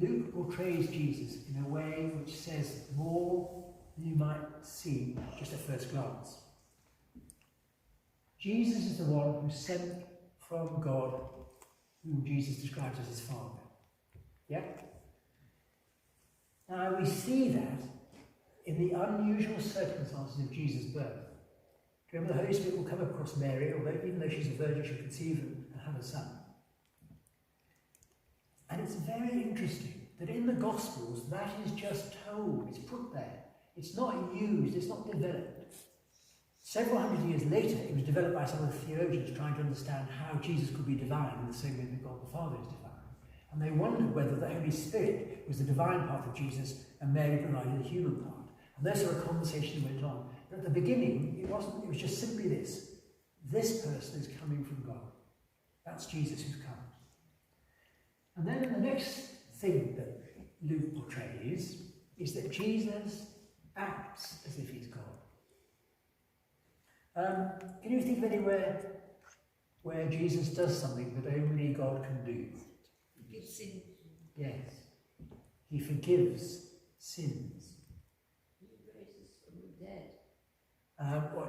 Luke portrays Jesus in a way which says more than you might see just at first glance. Jesus is the one who's sent from God, whom Jesus describes as his Father. Yeah? Now we see that in the unusual circumstances of Jesus' birth. Do you remember the Holy Spirit will come across Mary, although even though she's a virgin, she'll conceive and have a son. And it's very interesting that in the Gospels that is just told, it's put there. It's not used, it's not developed. Several hundred years later, it was developed by some of the theologians trying to understand how Jesus could be divine in the same way that God the Father is divine. And they wondered whether the Holy Spirit was the divine part of Jesus and Mary provided the human part. And this sort of conversation went on. But at the beginning, it was just simply this. This person is coming from God. That's Jesus who's come. And then the next thing that Luke portrays is that Jesus acts as if he's God. Can you think of anywhere where Jesus does something that only God can do? He gives sin. Yes. He forgives sins. He raises from the dead.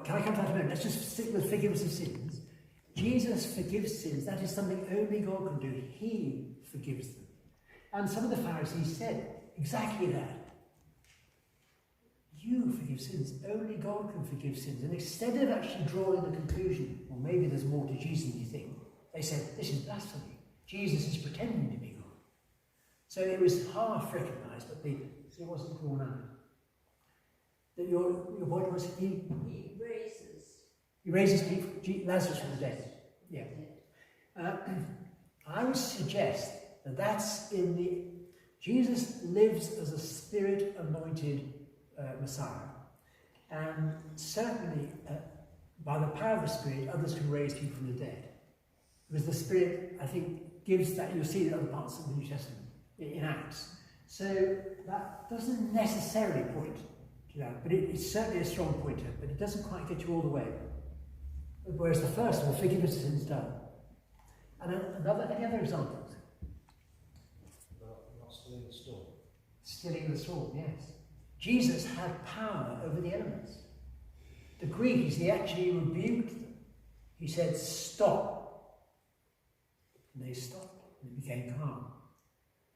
Can I come to that in a minute? Let's just stick with forgiveness of sins. Jesus forgives sins. That is something only God can do. He forgives them. And some of the Pharisees said exactly that. You forgive sins. Only God can forgive sins. And instead of actually drawing the conclusion, well, maybe there's more to Jesus than you think, they said, this is blasphemy. Jesus is pretending to be God. So it was half recognised, but it wasn't drawn out. That your point was he raises people, Lazarus from the dead. Yeah. I would suggest that that's in the... Jesus lives as a Spirit-anointed Messiah. And certainly, by the power of the Spirit, others can raise people from the dead. Because the Spirit, I think, gives that... You'll see it in other parts of the New Testament, in Acts. So that doesn't necessarily point to that, but it's certainly a strong pointer, but it doesn't quite get you all the way. Whereas the first one, forgiveness of sins done. And any other examples? Not stilling the storm. Stilling the storm, yes. Jesus had power over the elements. The Greeks, he actually rebuked them. He said, stop. And they stopped, and it became calm.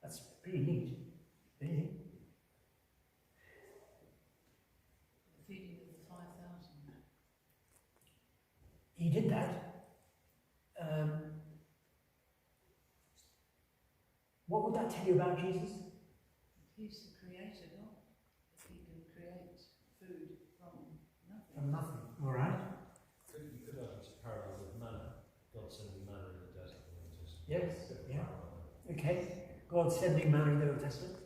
That's pretty neat. Really? The feeding of the 5,000. He did that. What would that tell you about Jesus? He's the creator, God. He can create food from nothing. From nothing. All right. You could have this parallel with manna. God sending manna in the desert. Yes. Yeah. Okay. God sending manna in the Old Testament.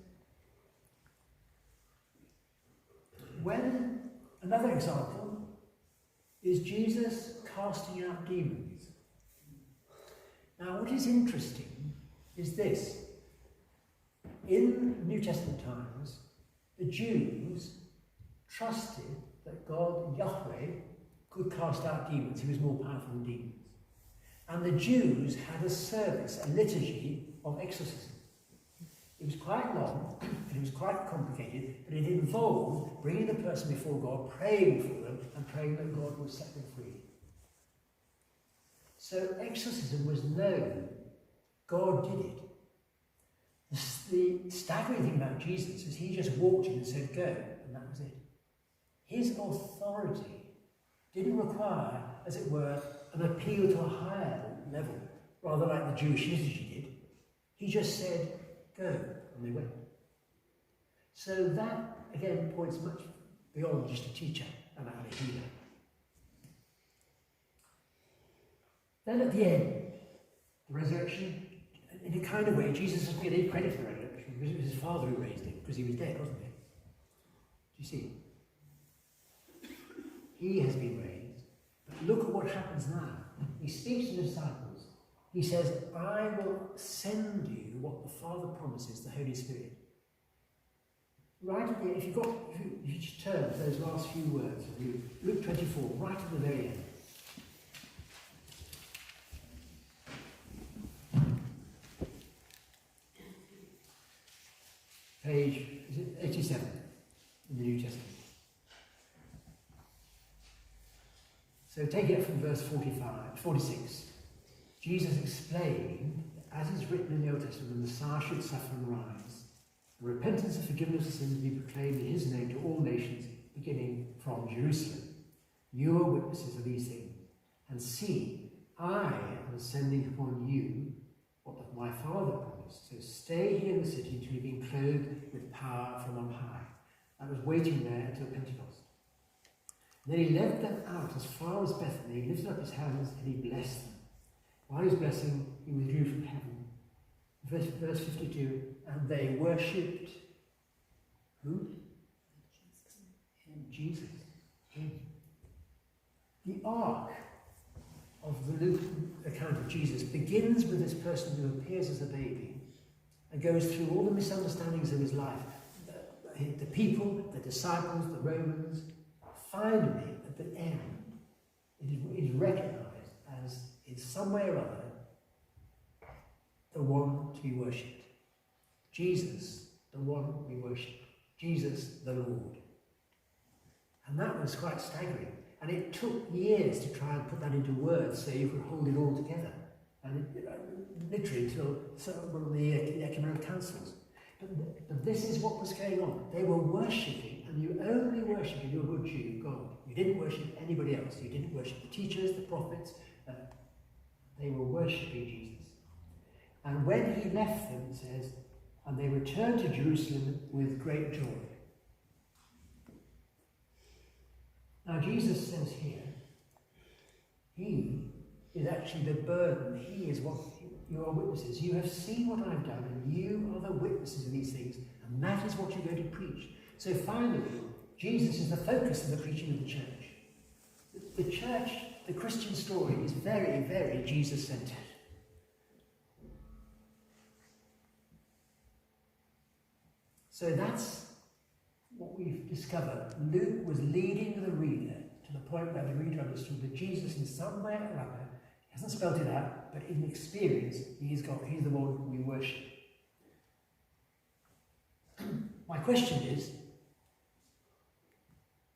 When another example is Jesus casting out demons. Now, what is interesting is this. In New Testament times, the Jews trusted that God, Yahweh, could cast out demons. He was more powerful than demons. And the Jews had a service, a liturgy of exorcism. It was quite long, and it was quite complicated, but it involved bringing the person before God, praying for them, and praying that God would set them free. So exorcism was known. God did it. The staggering thing about Jesus is he just walked in and said, go, and that was it. His authority didn't require, as it were, an appeal to a higher level, rather like the Jewish liturgy did. He just said, go, and they went. So that, again, points much beyond just a teacher and a healer. Then at the end, the resurrection, in a kind of way, Jesus has been credit for the resurrection because it was his Father who raised him, because he was dead, wasn't he? Do you see? He has been raised. But look at what happens now. He speaks to the disciples. He says, I will send you what the Father promises, the Holy Spirit. Right at the end, if you just turn to those last few words of Luke 24, right at the very end. page, is it 87 in the New Testament. So take it from verse 46. Jesus explained, as is written in the Old Testament, the Messiah should suffer and rise. The repentance and forgiveness of sins be proclaimed in his name to all nations, beginning from Jerusalem. You are witnesses of these things. And see, I am sending upon you what my Father promised. So stay here in the city until you've been clothed with power from on high. I was waiting there until Pentecost. Then he led them out as far as Bethany. He lifted up his hands and he blessed them. While he was blessing, he withdrew from heaven. Verse 52, and they worshipped who? Jesus. Him. The arc of the Luke account of Jesus begins with this person who appears as a baby and goes through all the misunderstandings of his life. The people, the disciples, the Romans. Finally, at the end, it is recognized as, in some way or other, the one to be worshipped. Jesus, the one we worship. Jesus, the Lord. And that was quite staggering. And it took years to try and put that into words so you could hold it all together. And literally until one of the ecumenical councils. But this is what was going on. They were worshipping, and you only worship if you're a good Jew, God. You didn't worship anybody else. You didn't worship the teachers, the prophets. They were worshipping Jesus. And when he left them, it says, and they returned to Jerusalem with great joy. Now Jesus says here, he is actually the burden. He is what you are witnesses. You have seen what I've done, and you are the witnesses of these things, and that is what you're going to preach. So finally, Jesus is the focus of the preaching of the church. The church, the Christian story, is very, very Jesus-centered. So that's what we've discovered. Luke was leading the reader to the point where the reader understood that Jesus, in some way or other, he hasn't spelled it out, but in experience, he's the one we worship. My question is,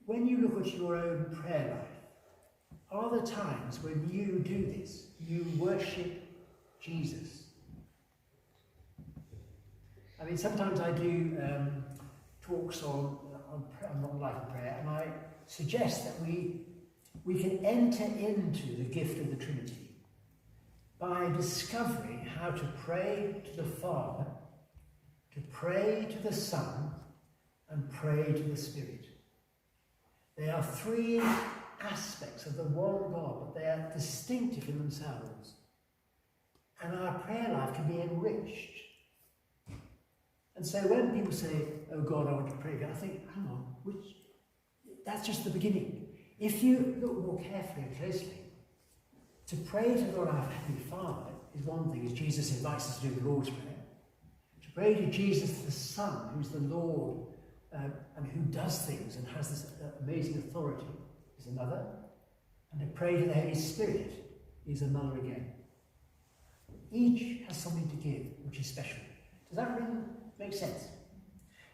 when you look at your own prayer life, are there times when you do this? You worship Jesus? I mean, sometimes I do talks on life and prayer, and I suggest that we can enter into the gift of the Trinity by discovering how to pray to the Father, to pray to the Son, and pray to the Spirit. They are three aspects of the one God, but they are distinctive in themselves. And our prayer life can be enriched. And so when people say, oh God, I want to pray, I think, hang on, that's just the beginning. If you look more carefully and closely, to pray to God our Heavenly Father is one thing, as Jesus invites us to do the Lord's Prayer. To pray to Jesus the Son, who's the Lord, and who does things and has this amazing authority, is another. And to pray to the Holy Spirit is another again. Each has something to give, which is special. Does that really make sense?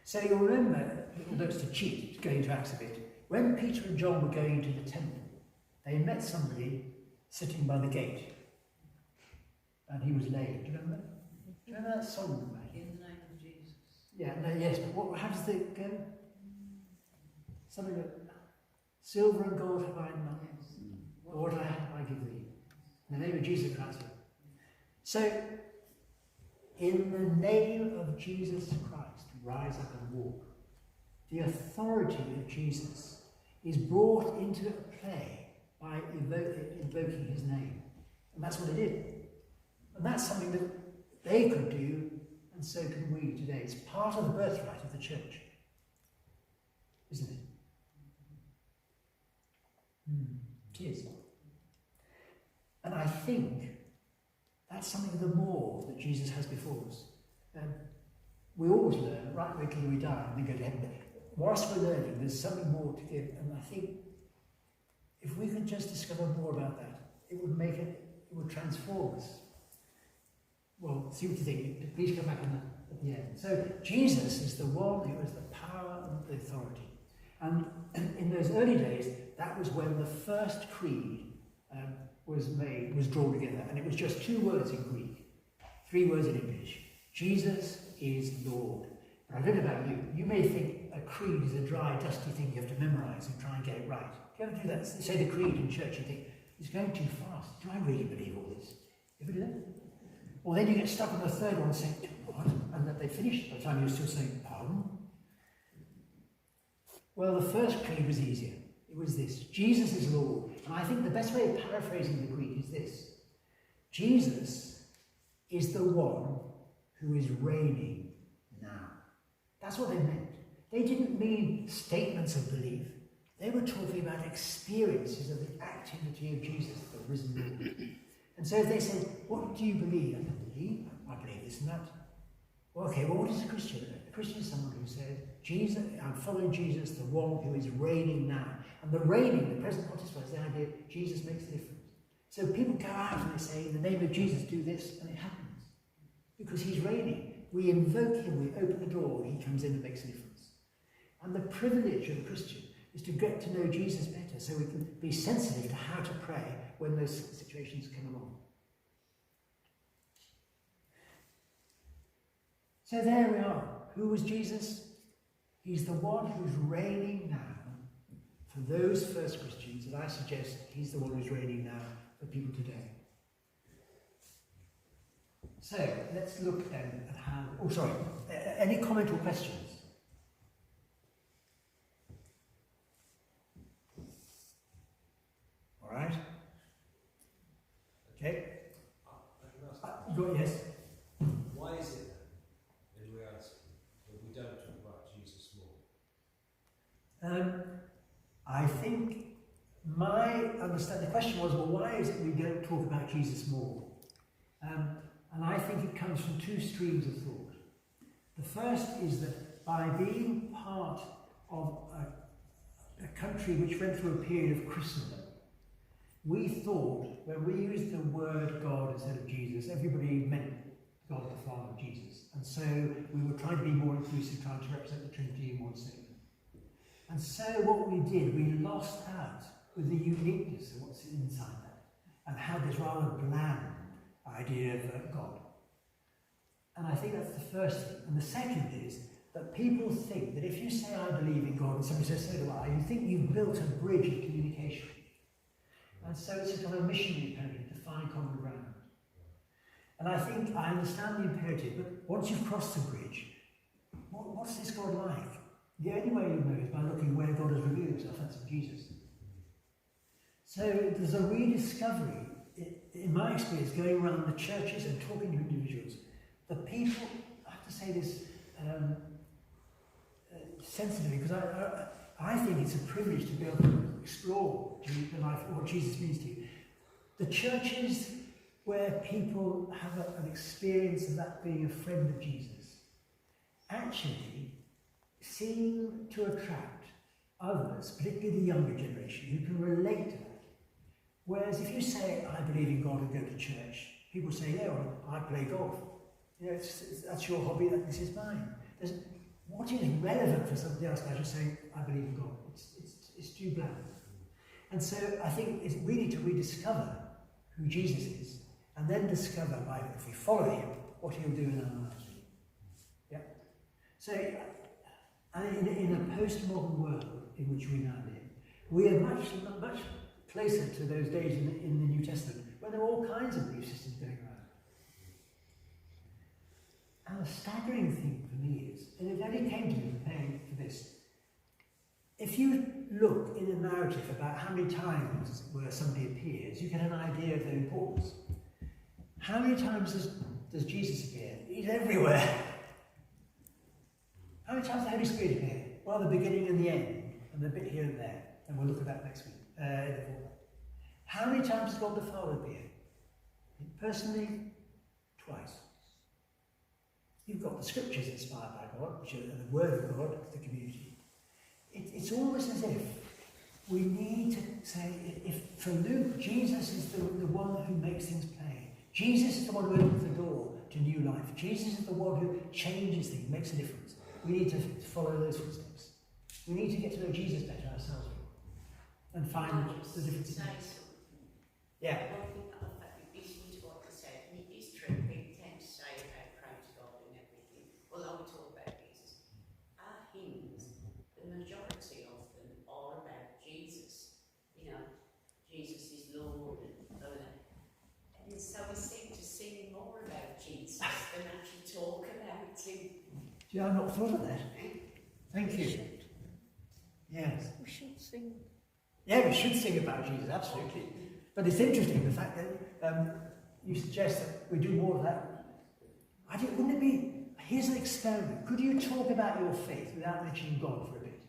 So you'll remember, although it's to cheat, to go into Acts a bit, when Peter and John were going to the temple, they met somebody sitting by the gate, and he was lame. Do you remember? Do you remember that song? In the name of Jesus. Yeah, no, yes, but how does it go? Something like, silver and gold have I none, but what I have I give thee. In the name of Jesus Christ. So, in the name of Jesus Christ, rise up and walk. The authority of Jesus is brought into play by invoking his name. And that's what it is. And that's something that they could do, and so can we today. It's part of the birthright of the church, isn't it? It is. And I think that's something of the more that Jesus has before us. We always learn, right way till we die, and then go to heaven. Whilst we're learning, there's something more to give. And I think if we can just discover more about that, it would transform us. Well, see what you think. Please come back at the end. So Jesus is the one who has the power and the authority. And in those early days, that was when the first creed was drawn together. And it was just 2 words in Greek, 3 words in English. Jesus is Lord. But I don't know about you. You may think a creed is a dry, dusty thing you have to memorize and try and get it right. If you ever do that, say the creed in church, you think, it's going too fast. Do I really believe all this? You ever do that? Or then you get stuck on the 3rd one saying, what? And that they finish by the time you're still saying, pardon? Well, the first creed was easier. It was this: Jesus is Lord. And I think the best way of paraphrasing the creed is this: Jesus is the one who is reigning now. That's what they meant. They didn't mean statements of belief. They were talking about experiences of the activity of Jesus, the risen Lord. And so if they said, what do you believe? I believe this and that. Well, okay, well, what is a Christian? A Christian is someone who says, Jesus, I'm following Jesus, the one who is reigning now. And the reigning, the present participle, is the idea Jesus makes the difference. So people go out and they say, in the name of Jesus, do this, and it happens. Because he's reigning. We invoke him, we open the door, and he comes in and makes a difference. And the privilege of a Christian is to get to know Jesus better so we can be sensitive to how to pray when those situations come along. So there we are. Who was Jesus? He's the one who's reigning now for those first Christians, and I suggest he's the one who's reigning now for people today. So let's look then at how... Oh, sorry. Any comment or questions? All right. Okay. Yes. Why is it then, in reality, that we don't talk about Jesus more? I think my understanding, the question was, well, why is it we don't talk about Jesus more? And I think it comes from 2 streams of thought. The first is that by being part of a country which went through a period of Christendom, we thought, when we used the word God instead of Jesus, everybody meant God the Father, Jesus. And so we were trying to be more inclusive, trying to represent the Trinity in one statement. And so what we did, we lost out with the uniqueness of what's inside that, and had this rather bland idea of God. And I think that's the first thing. And the second is that people think that if you say, I believe in God, and somebody says, so do I, you think you've built a bridge of communication. And so it's a kind of missionary imperative to find common ground. And I think I understand the imperative, but once you've crossed the bridge, what's this God like? The only way you know is by looking where God has revealed himself, that's in Jesus. So there's a rediscovery, in my experience, going around the churches and talking to individuals. The people, I have to say this sensitively, because I think it's a privilege to be able to explore the life, what Jesus means to you. The churches where people have an experience of that being a friend of Jesus actually seem to attract others, particularly the younger generation, who can relate to that. Whereas if you say, I believe in God and go to church, people say, yeah, well, I play golf. You know, that's your hobby, this is mine. What is relevant for somebody else by just saying, I believe in God? It's too bland. And so I think we need to rediscover who Jesus is, and then discover, if we follow him, what he'll do in our lives. Yeah? So, in a postmodern world in which we now live, we are much closer to those days in the New Testament, where there were all kinds of belief systems going around. And the staggering thing for me is, and it only came to me preparing for this, if you look in a narrative about how many times where somebody appears, you get an idea of their importance. How many times does Jesus appear? He's everywhere. How many times does the Holy Spirit appear? Well, the beginning and the end, and a bit here and there. And we'll look at that next week. How many times does God the Father appear? Personally, twice. You've got the scriptures inspired by God, which are the word of God, the community. It's almost as if we need to say, if for Luke, Jesus is the one who makes things plain. Jesus is the one who opens the door to new life. Jesus is the one who changes things, makes a difference. We need to follow those footsteps. We need to get to know Jesus better ourselves and find the differences. Yeah. One thing that I found, listening to what you said, and it is true, people tend to say about praying to God and everything, although we talk about Jesus. Our hymns, the majority of them are about Jesus. You know, Jesus is Lord and all that. And so we seem to sing more about Jesus than actually talk about him. Yeah, I've not thought of that. Thank you. Yes. We should sing. Yeah, we should sing about Jesus, absolutely. But it's interesting, the fact that you suggest that we do more of that. Wouldn't it be, here's an experiment. Could you talk about your faith without mentioning God for a bit?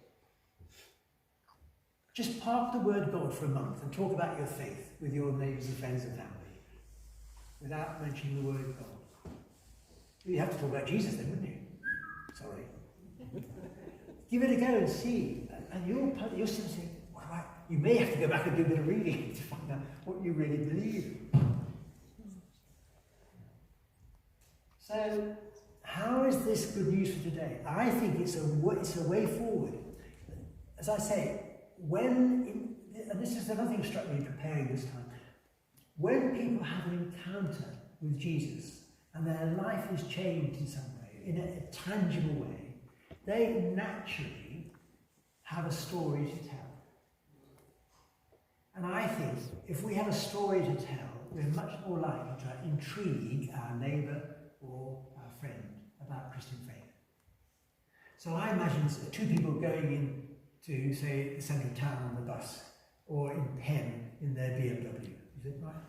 Just park the word God for a month and talk about your faith with your neighbours and friends and family without mentioning the word God. You'd have to talk about Jesus then, wouldn't you? Sorry. Give it a go and see. And you're still saying, you may have to go back and do a bit of reading to find out what you really believe. So, how is this good news for today? I think it's a way forward. As I say, and this is another thing that struck me in preparing this time, when people have an encounter with Jesus and their life is changed in some way, in a tangible way, they naturally have a story to tell. And I think if we have a story to tell, we're much more likely to intrigue our neighbour or our friend about Christian faith. So I imagine two people going in to, say, the centre of town on the bus, or in Penn in their BMW. Is it right?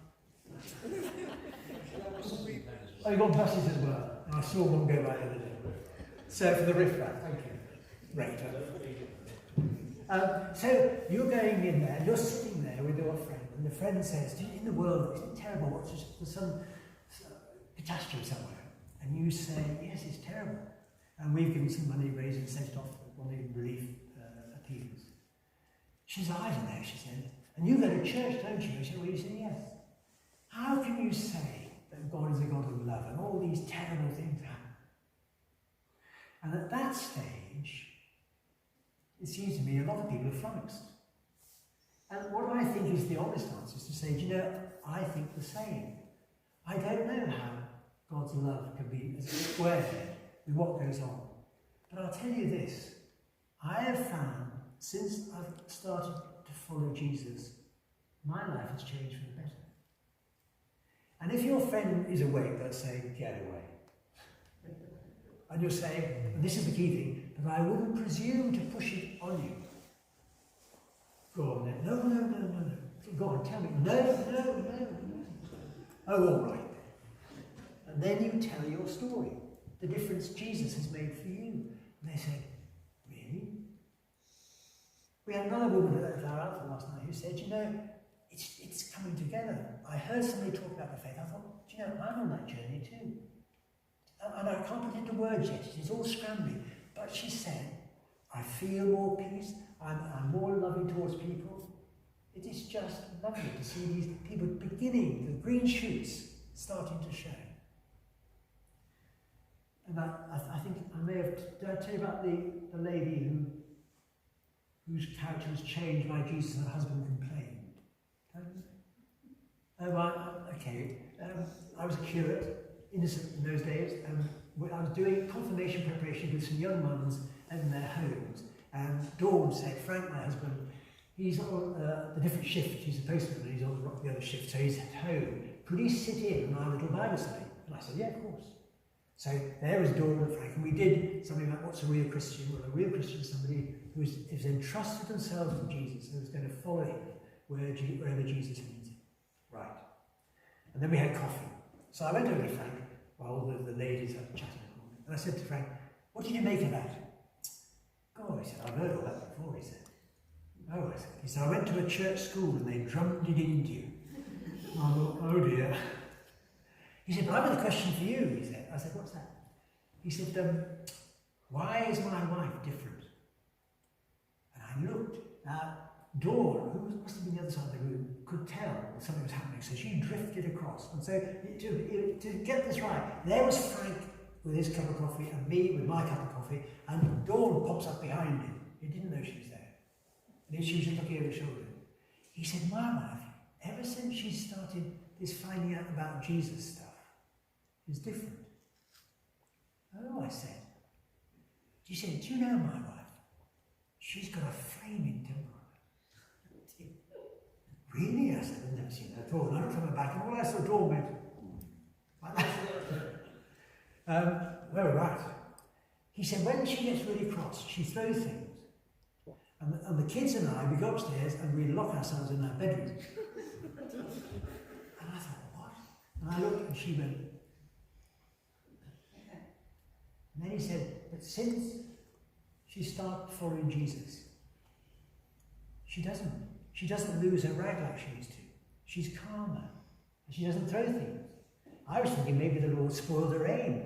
Oh, you've got buses as well. I saw one go by the other day. So for the riffraff, thank you. Right. So you're going in there, you're sitting there with your friend, and the friend says, in the world, isn't it terrible? What's there's some catastrophe somewhere? And you say, yes, it's terrible. And we've given some money raised and sent it off to one of the relief appeals. She says, I don't know, she said. And you go to church, don't you? I said, well, you say, yes. How can you say that God is a God of love and all these terrible things happen? And at that stage, it seems to me a lot of people are flummoxed. And what I think is the honest answer is to say, do you know, I think the same. I don't know how God's love can be squared with what goes on. But I'll tell you this, I have found, since I've started to follow Jesus, my life has changed for the better. And if your friend is awake, they'll say, get away. And you'll say, and this is the key thing, but I wouldn't presume to push it on you. Go on then. No. Go on, tell me. No. Oh, all right. And then you tell your story, the difference Jesus has made for you. And they say, really? We had another woman at our outfit last night who said, you know, it's coming together. I heard somebody talk about the faith. I thought, do you know, I'm on that journey too. And I can't put it into words yet. It's all scrambling. But she said, I feel more peace. I'm more loving towards people. It is just lovely to see these people beginning, the green shoots starting to show. And I think I may have, did I tell you about the lady whose character was changed by Jesus and her husband complained? Okay. I was a curate, innocent in those days, and I was doing confirmation preparation with some young nuns in their homes. And Dawn said, Frank, my husband, he's on a different shift. He's a postman, and he's on the other shift, so he's at home. Could he sit in on our little Bible study? And I said, yeah, of course. So there was Dawn and Frank, and we did something like, what's a real Christian? Well, a real Christian is somebody who is entrusted themselves to Jesus, and is going to follow him wherever Jesus leads him. Right. And then we had coffee. So I went over to Frank while the ladies were chatting, and I said to Frank, what did you make of that? God, he said, I've heard all that before, he said. Oh, I said. He said, I went to a church school and they drummed it into you. And I thought, oh dear. He said, but I've got a question for you, he said. I said, what's that? He said, why is my wife different? And I looked. Now, Dawn, who must have been the other side of the room, could tell that something was happening, so she drifted across. And so, to get this right, there was Frank with his cup of coffee and me with my cup of coffee, and Dawn pops up behind him. He didn't know she was there. And she was just looking over his shoulder. He said, my wife, ever since she started this finding out about Jesus stuff, is different. Oh, I said. She said, do you know my wife? She's got a flaming temperament. Really? I said, I've never seen that at all. And I looked at my back, and all I saw Dawn went, like that. Very right. He said, when she gets really cross, she throws things. And the kids and I, we go upstairs and we lock ourselves in our bedroom. And I thought, what? And I looked and she went. And then he said, but since she started following Jesus, she doesn't lose her rag like she used to. She's calmer. And she doesn't throw things. I was thinking maybe the Lord spoiled her aim.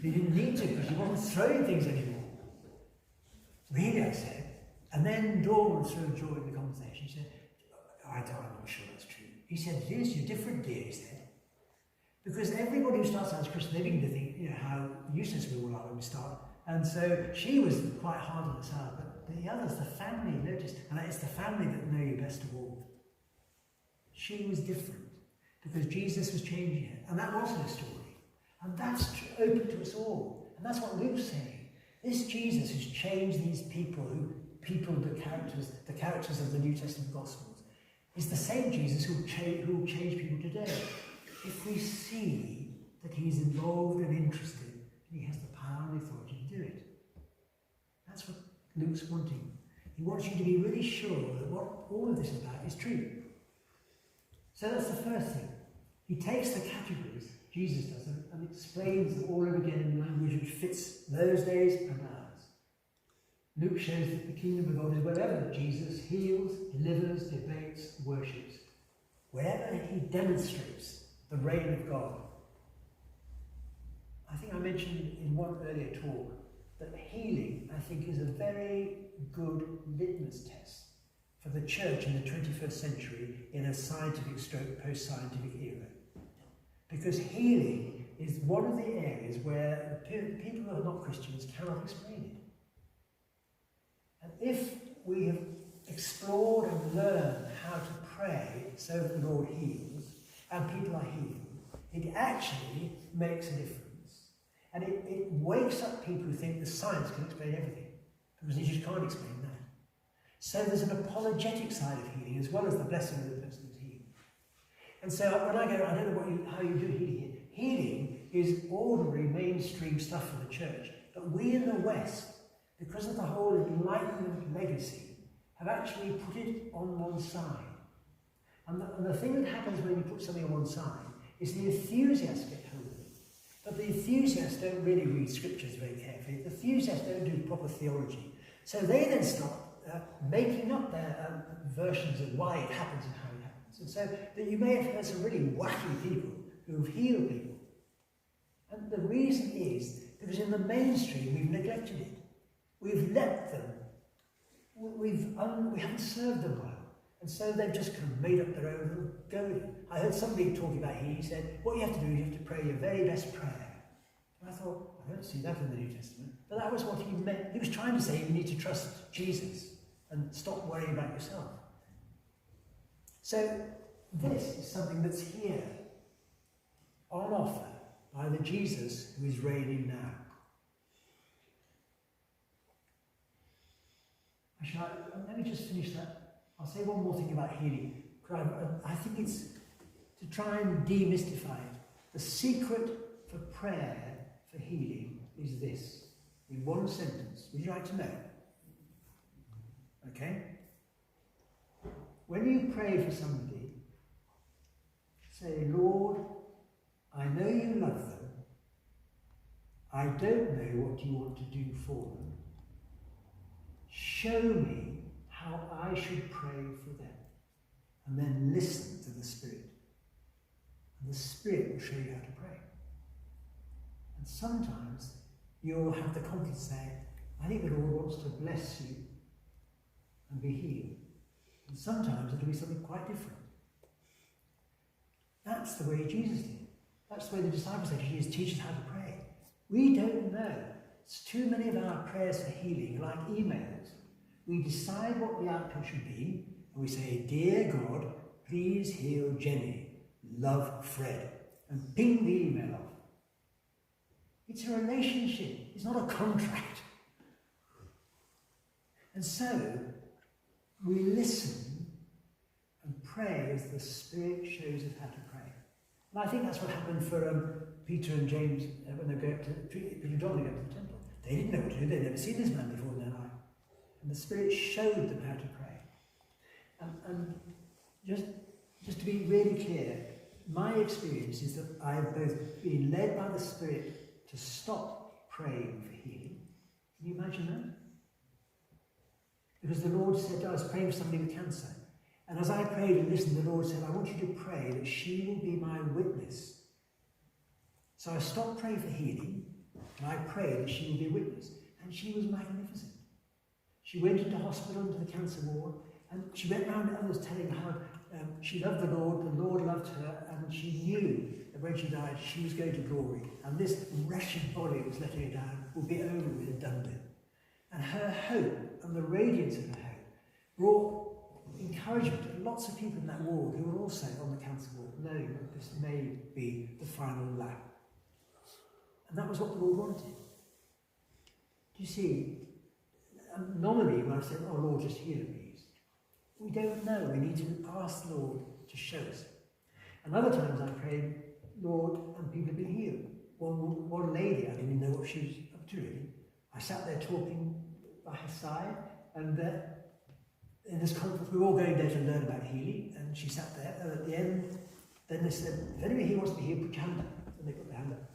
He didn't need to because she wasn't throwing things anymore. Really, I said. And then Dawn was so enjoying the conversation. She said, I'm not sure that's true. He said, it is, you're different, dear, he said. Because everybody who starts out as Christian, they begin to think, how useless we all are when we start. And so she was quite hard on herself, but the others, the family, noticed, and it's the family that know you best of all. She was different because Jesus was changing her, and that was her story. And that's open to us all. And that's what Luke's saying. This Jesus who's changed these people, the characters of the New Testament Gospels, is the same Jesus who will change people today. If we see that he's involved and interested, he has the power and authority to do it. That's what Luke's wanting. He wants you to be really sure that what all of this is about is true. So that's the first thing. He takes the categories, Jesus does, and explains them all over again in language which fits those days and ours. Luke shows that the kingdom of God is wherever Jesus heals, delivers, debates, worships. Wherever he demonstrates the reign of God. I think I mentioned in one earlier talk that healing, I think, is a very good litmus test for the church in the 21st century in a scientific stroke post-scientific era. Because healing is one of the areas where the people who are not Christians cannot explain it. And if we have explored and learned how to pray so that the Lord heals, and people are healed, it actually makes a difference. And it wakes up people who think the science can explain everything, because they just can't explain that. So there's an apologetic side of healing as well as the blessing of the person who's healed. And so when I go, I don't know how you do healing here. Healing is ordinary mainstream stuff for the church. But we in the West, because of the whole Enlightenment legacy, have actually put it on one side. And the thing that happens when you put something on one side is the enthusiasts get hold of it. But the enthusiasts don't really read scriptures very carefully. The enthusiasts don't do proper theology. So they then start making up their versions of why it happens and how it happens. And so that you may have heard some really wacky people who've healed people. And the reason is because in the mainstream we've neglected it. We've let them. We haven't served them well. And so they've just kind of made up their own little go with it. I heard somebody talking about healing. He said, what you have to do is you have to pray your very best prayer. And I thought, I don't see that in the New Testament. But that was what he meant. He was trying to say you need to trust Jesus and stop worrying about yourself. So this is something that's here on offer by the Jesus who is reigning now. Actually, let me just finish that. I'll say one more thing about healing. I think it's to try and demystify it. The secret for prayer for healing is this. In one sentence. Would you like to know? Okay? When you pray for somebody, say, Lord, I know you love them. I don't know what you want to do for them. Show me how I should pray for them. And then listen to the Spirit. And the Spirit will show you how to pray. And sometimes you'll have the confidence to say, I think the Lord wants to bless you and be healed. And sometimes it'll be something quite different. That's the way Jesus did. That's the way the disciples said to Jesus, teach us how to pray. We don't know. It's too many of our prayers for healing are like emails. We decide what the output should be, and we say, dear God, please heal Jenny, love Fred, and ping the email off. It's a relationship, it's not a contract. And so, we listen and pray as the Spirit shows us how to pray. And I think that's what happened for Peter and James when they go up to Peter and John, they go to the temple. They didn't know what to do, they'd never seen this man before in their life. And the Spirit showed them how to pray. And just to be really clear, my experience is that I have both been led by the Spirit to stop praying for healing. Can you imagine that? Because the Lord said, I was praying for somebody with cancer. And as I prayed and listened, the Lord said, I want you to pray that she will be my witness. So I stopped praying for healing, and I prayed that she will be a witness. And she was magnificent. She went into hospital, into the cancer ward, and she went around to others telling how she loved the Lord loved her, and she knew that when she died, she was going to glory. And this wretched body that was letting her down would be over with and done with. And her hope and the radiance of her hope brought encouragement to lots of people in that ward who were also on the cancer ward, knowing that this may be the final lap. And that was what the Lord wanted. Do you see? Normally, when I say, oh Lord, just heal me, we don't know. We need to ask the Lord to show us. And other times I prayed, Lord, and people have been healed. One lady, I didn't even know what she was up to really. I sat there talking by her side, and in this conference, we were all going there to learn about healing, and she sat there, and at the end, then they said, if anybody here wants to be healed, put your hand up. And they put their hand up.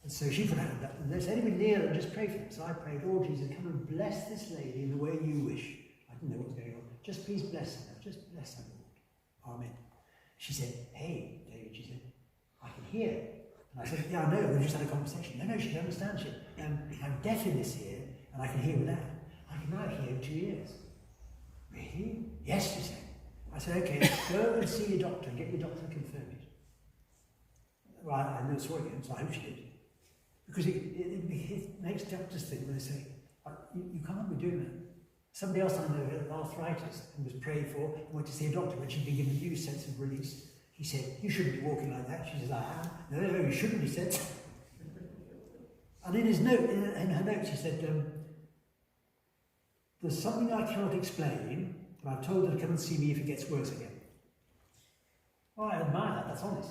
And so she put her hand up, and they said, anybody near, and just pray for them. So I prayed, Lord Jesus, come and bless this lady in the way you wish. I didn't know what was going on. Just please bless her. Just bless her, Lord. Amen. She said, hey, David, she said, I can hear. And I said, yeah, I know, we just had a conversation. No, she doesn't understand. She said, I'm deaf in this ear, and I can hear with that. I can now hear in 2 ears. Really? Yes, she said. I said, okay, go and see your doctor and get your doctor to confirm it. Well, I never saw it again, so I hope she did. Because it makes doctors think when they say, you can't be doing that. Somebody else I know had arthritis and was prayed for and went to see a doctor when she'd been given a new sense of release. He said, you shouldn't be walking like that. She says, I am. No, you shouldn't, he said. And in his note, in her notes, he said, there's something I cannot explain, but I've told her to come and see me if it gets worse again. Well, I admire that, that's honest.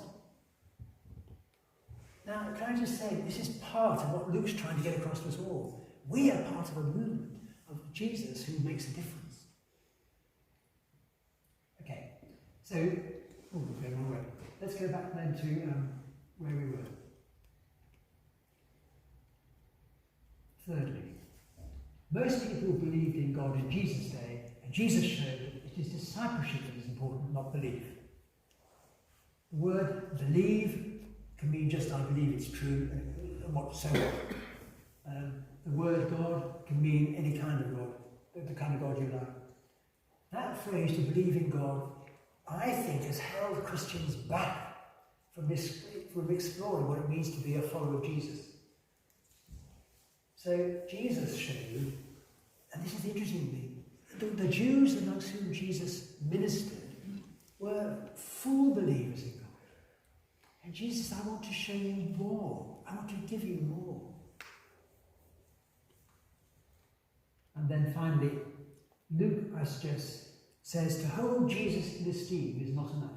Now, can I just say, this is part of what Luke's trying to get across to us all. We are part of a movement of Jesus who makes a difference. Okay, so, we're going the wrong way. Let's go back then to where we were. Thirdly, most people believed in God in Jesus' day, and Jesus showed that it is discipleship that is important, not belief. The word believe can mean just I believe it's true, and what so on. The word God can mean any kind of God, the kind of God you like. That phrase, to believe in God, I think has held Christians back from exploring what it means to be a follower of Jesus. So Jesus showed, and this is the interesting thing, the Jews amongst whom Jesus ministered were full believers in God. And Jesus said, I want to show you more. I want to give you more. And then finally, Luke, I suggest, says to hold Jesus in esteem is not enough.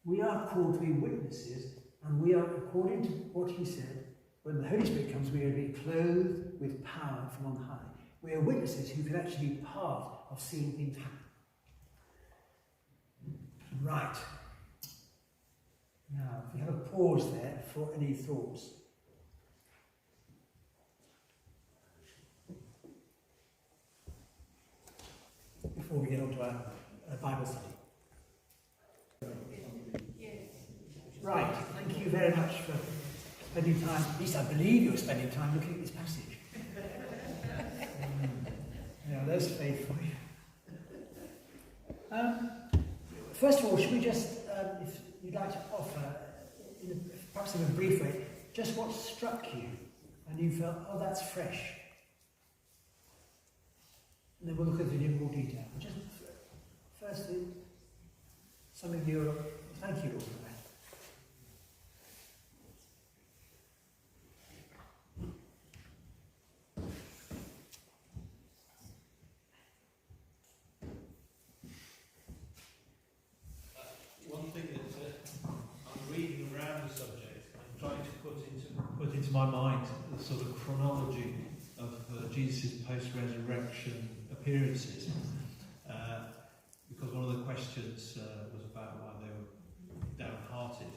We are called to be witnesses, and we are, according to what he said, when the Holy Spirit comes, we are to be clothed with power from on high. We are witnesses who can actually be part of seeing things happen. Right. Now, if we have a pause there for any thoughts. Before we get on to our Bible study. Right, thank you very much for spending time, at least I believe you're spending time looking at this passage. Yeah, there's faith for you. First of all, should we just, if you'd like to offer, perhaps in a brief way, just what struck you and you felt, oh, that's fresh. And then we'll look at it in more detail. Just firstly, some of you, thank you all for that. One thing that I'm reading around the subject, I'm trying to put into my mind the sort of chronology of Jesus' post-resurrection appearances, because one of the questions was about why they were downhearted.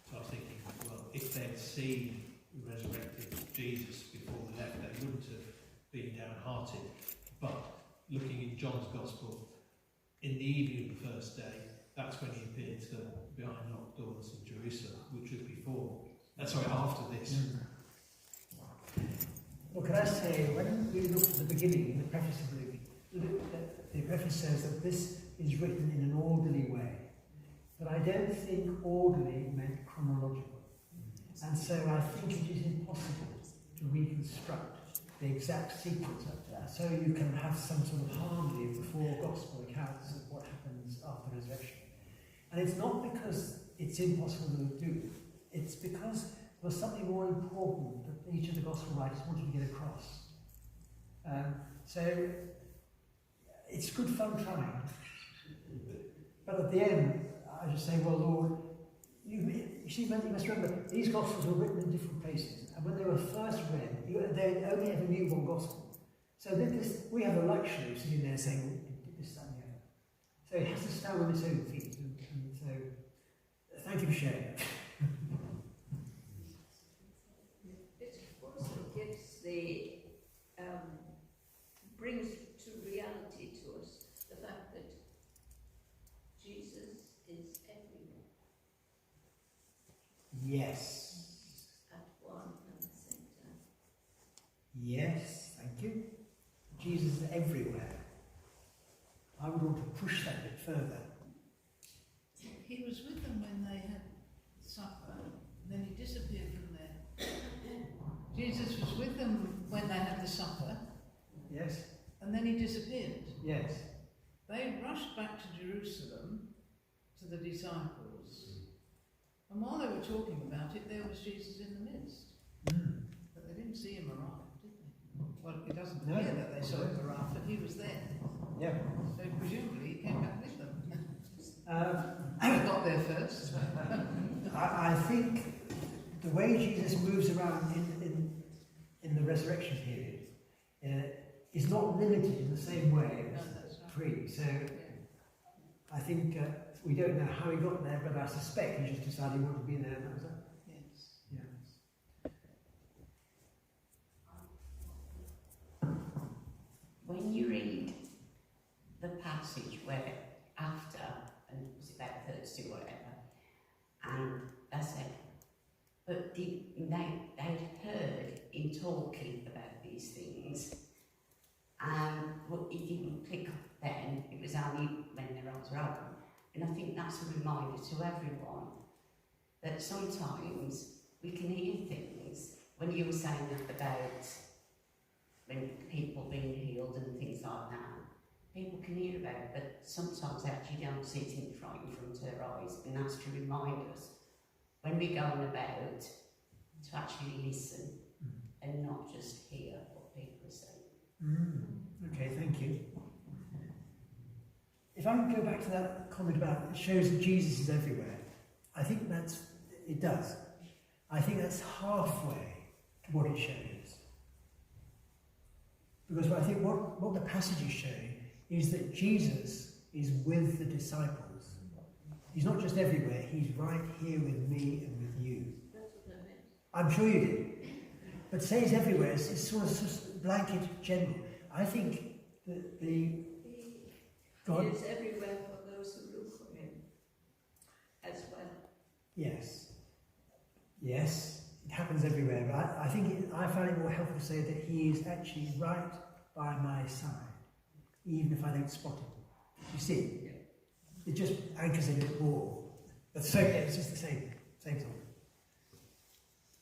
So I was thinking, well, if they'd seen the resurrected Jesus before they left, they wouldn't have been downhearted. But looking in John's Gospel, in the evening of the first day, that's when he appeared to them behind locked doors in Jerusalem, which was after this. Well, can I say, when we look at the beginning, in the preface of Luke, the preface says that this is written in an orderly way. But I don't think orderly meant chronological. And so I think it is impossible to reconstruct the exact sequence up there, so you can have some sort of harmony of the four gospel accounts of what happens after resurrection. And it's not because it's impossible to do, it's because there was something more important that each of the gospel writers wanted to get across. So it's good fun trying. But at the end, I just say, well, Lord, you must remember, these gospels were written in different places, and when they were first read, they only ever knew one gospel. So we have a luxury of sitting there saying, this, that, and the other. So it has to stand on its own feet. And so, thank you for sharing that. It also gives brings to reality to us the fact that Jesus is everywhere. Yes. At one and the same time. Yes, thank you. Jesus is everywhere. I would want to push that a bit further. He was with them when they had supper, then he disappeared from there. Jesus was with them when they had the supper, Yes? and then he disappeared. Yes. They rushed back to Jerusalem to the disciples, and while they were talking about it, there was Jesus in the midst. Mm. But they didn't see him arrive, did they? Well, it doesn't No. appear that they saw him arrive, but he was there. Yeah. So presumably he came back with them. He He got there first. I think the way Jesus moves around in the resurrection period is not limited in the same way No, as that's right. pre. So I think we don't know how he got there, but I suspect he just decided he wanted to be there, and that was it. Yes. Yeah. When you read the passage where after, and it was about Thursday or whatever, and I said, but they'd heard him talking about these things, and it didn't click up then, it was only when their eyes were open. And I think that's a reminder to everyone that sometimes we can hear things, when you were saying about when people being healed and things like that, people can hear about it, but sometimes they actually don't see it in front of their eyes, and that's to remind us when we're going about to actually listen and not just hear what people are saying. Okay, thank you. If I can go back to that comment about it shows that Jesus is everywhere, I think it does. I think that's halfway to what it shows. Because I think what the passage is showing is that Jesus is with the disciples. He's not just everywhere, he's right here with me and with you. That's what I meant. I'm sure you did. But say he's everywhere, it's sort of blanket general. I think that He God. is everywhere for those who look for him as well. Yes. Yes, it happens everywhere. But I think I find it more helpful to say that he is actually right by my side, even if I don't spot him. You see? It just anchors a bit more. But so, yeah, it's just the same thought.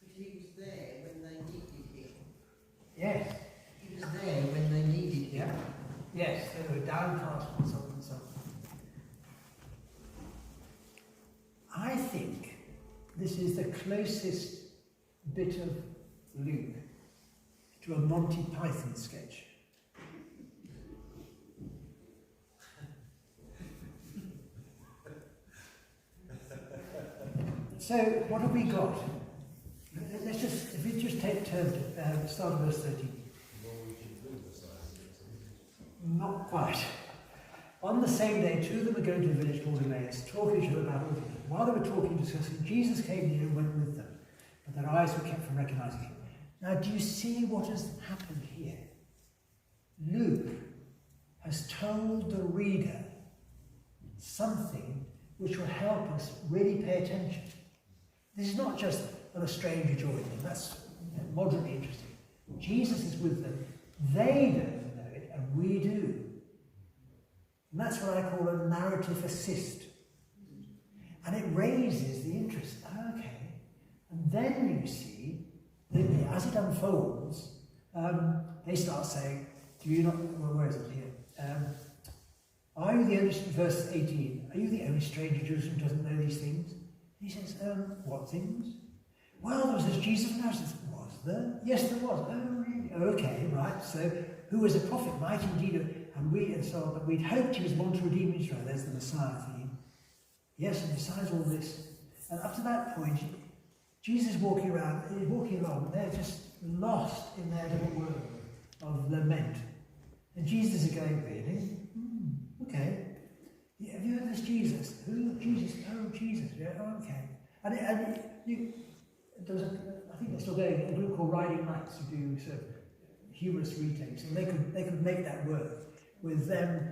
But he was there when they needed him. Yes. He was there when they needed him. Yeah. Yes, they were downcast and so on and so on. I think this is the closest bit of Luke to a Monty Python sketch. So, what have we got? Let's just, if we just take turn to start of verse 13. Not quite. On the same day, two of them were going to a village called Emeritus, talking to each other about all things. While they were talking and discussing, Jesus came near and went with them, but their eyes were kept from recognizing him. Now, do you see what has happened here? Luke has told the reader something which will help us really pay attention. This is not just that a stranger joined them. That's moderately interesting. Jesus is with them. They don't know it, and we do. And that's what I call a narrative assist. And it raises the interest. Okay. And then you see, that as it unfolds, they start saying, do you not, well, where is it here? Are you the only, verse 18, are you the only stranger Jerusalem who doesn't know these things? He says, what things? Well, there was this Jesus of Nazareth. Was there? Yes, there was. Oh, really? Okay, right. So, who was a prophet, mighty indeed, and so on, but we'd hoped he was one to redeem Israel. There's the Messiah theme. Yes, and besides all this, and up to that point, Jesus is walking along, they're just lost in their little world of lament. And Jesus is going, really? Okay. Yeah, have you heard of this Jesus? Who? Jesus. Oh, Jesus. Yeah, oh, okay. And there was I think they're still going, a group called Riding Lights who do sort of humorous retakes, and they could make that work with them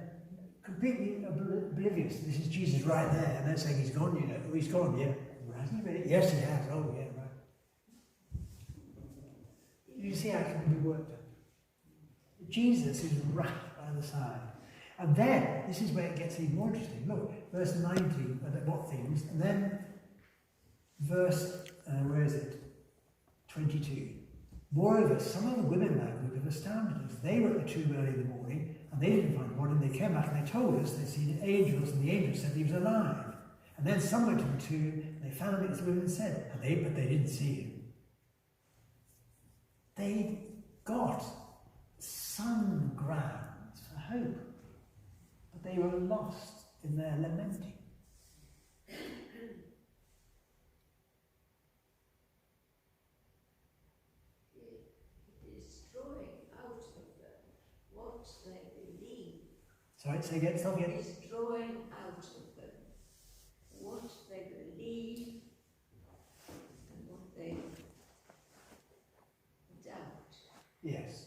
completely oblivious. This is Jesus right there, and they're saying he's gone, you know. Oh, he's gone, yeah. Has he really? Yes, he has. Oh, yeah, right. You see how it can be worked out. Jesus is right by the side. And then, this is where it gets even more interesting. Look, verse 19, what things, and then verse, where is it? 22. Moreover, some of the women in that group have astounded us. They were at the tomb early in the morning, and they didn't find one, and they came back and they told us they'd seen angels, and the angels said he was alive. And then some went to the tomb, and they found it as the women said, but they didn't see him. They got some grounds for hope, but they were lost in their lamenting. Destroying out of them what they believe. Sorry, say again, stop again. Destroying out of them what they believe and what they doubt. Yes.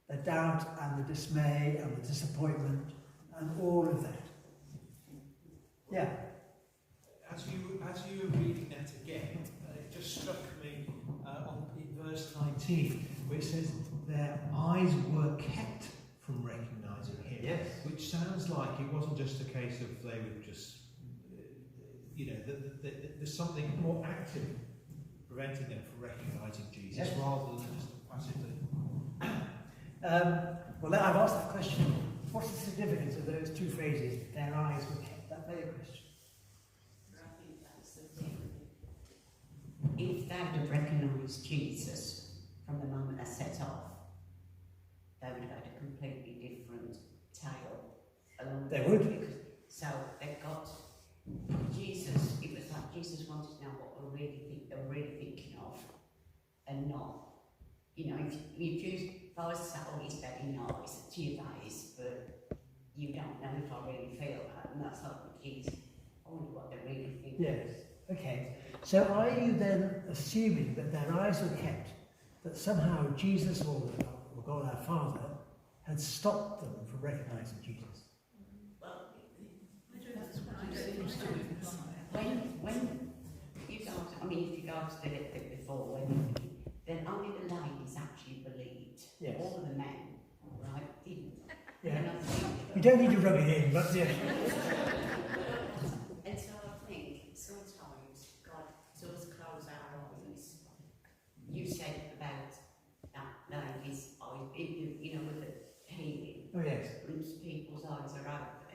The doubt and the dismay and the disappointment and all of that. Yeah. As you were reading that again, it just struck me in verse 19, where it says, their eyes were kept from recognising him. Yes. Which sounds like it wasn't just a case of they were just, there's something more active preventing them from recognising Jesus, Yes. rather than just passively. Well, I've asked that question. What's the significance of those two phrases, their eyes were kept? That very question. I think that's the thing. If they would have recognised Jesus from the moment they set off, they would have had a completely different tale along They the way, would. because, so they've got Jesus. It was like Jesus wanted to know what they were really thinking of, and not, if I was to say, oh, he's very nice to your face, but you don't know if I really feel that, and that's not the case. I wonder what they really think. Yes. Okay. So are you then assuming that their eyes were kept, that somehow Jesus or God our Father had stopped them from recognising Jesus? Well, That's what it seems to imply. when you go, if you go to the little bit before, then only the ladies actually believed. Yes. All of the men, right, didn't. Yeah. And I think- You don't need to rub it in, but yeah.